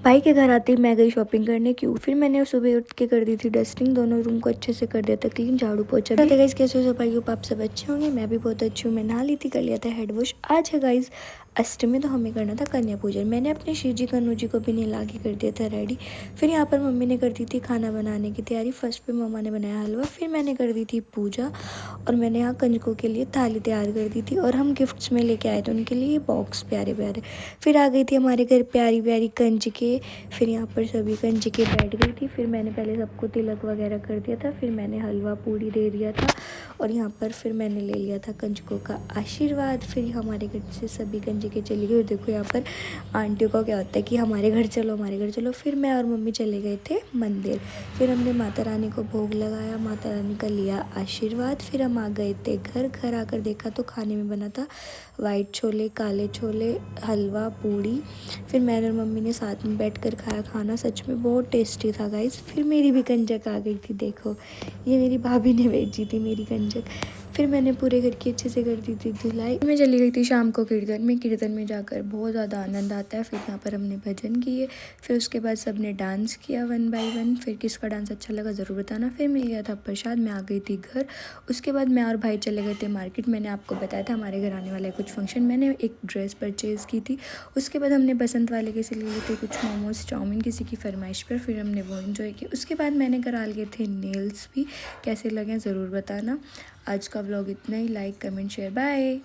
भाई के घर आते ही मैं गई शॉपिंग करने। क्यों? फिर मैंने सुबह उठ के कर दी थी डस्टिंग, दोनों रूम को अच्छे से कर दिया था क्लीन, झाड़ू पोछा भी। गाइस कैसे हो सफाई? आप सब अच्छे होंगे, मैं भी बहुत अच्छी हूँ। मैं नहा ली थी, कर लिया था हेड वॉश। आज है गाइस अष्टमी, तो हमें करना था कन्या पूजन। मैंने अपने शिव जी कन्नू जी को भी नहला के कर दिया था रेडी। फिर यहाँ पर मम्मी ने कर दी थी खाना बनाने की तैयारी। फर्स्ट पे मम्मा ने बनाया हलवा, फिर मैंने कर दी थी पूजा, और मैंने यहाँ कंजकों के लिए थाली तैयार कर दी थी। और हम गिफ्ट्स में लेके आए थे उनके लिए बॉक्स प्यारे प्यारे। फिर आ गई थी हमारे घर प्यारी प्यारी कंजके। फिर यहाँ पर सभी कंजके बैठ गई थी। फिर मैंने पहले सबको तिलक वगैरह कर दिया था, फिर मैंने हलवा पूड़ी दे दिया था, और यहाँ पर फिर मैंने ले लिया था कंजकों का आशीर्वाद। फिर हमारे घर से सभी कंजके चली गई। और देखो यहाँ पर आंटियों का क्या होता है कि हमारे घर चलो, हमारे घर चलो। फिर मैं और मम्मी चले गए थे मंदिर। फिर हमने माता रानी को भोग लगाया, माता रानी का लिया आशीर्वाद। फिर हम आ गए थे घर। घर आकर देखा तो खाने में बना था वाइट छोले, काले छोले, हलवा, पूड़ी। फिर मैंने और मम्मी ने साथ में बैठकर खाया खाना, सच में बहुत टेस्टी था गाइस। फिर मेरी भी कंजक आ गई थी, देखो ये मेरी भाभी ने भेजी थी मेरी कंजक। फिर मैंने पूरे घर की अच्छे से कर दी थी धुलाई। मैं चली गई थी शाम को कीर्तन में। कीर्तन में जाकर बहुत ज़्यादा आनंद आता है। फिर यहाँ पर हमने भजन किए, फिर उसके बाद सब ने डांस किया 1 बाय 1। फिर किसका डांस अच्छा लगा ज़रूर बताना। फिर मिल गया था प्रसाद, मैं आ गई थी घर। उसके बाद मैं और भाई चले गए थे मार्केट। मैंने आपको बताया था हमारे घर आने वाला है कुछ फंक्शन, मैंने एक ड्रेस परचेज़ की थी। उसके बाद हमने बसंत वाले के से ले लिए थे कुछ मोमोज चाउमीन किसी की फरमाइश पर। फिर हमने वो इन्जॉय किया। उसके बाद मैंने करा लिए थे नेल्स भी। कैसे लगे ज़रूर बताना। आज का व्लॉग इतना ही। Like comment share, bye.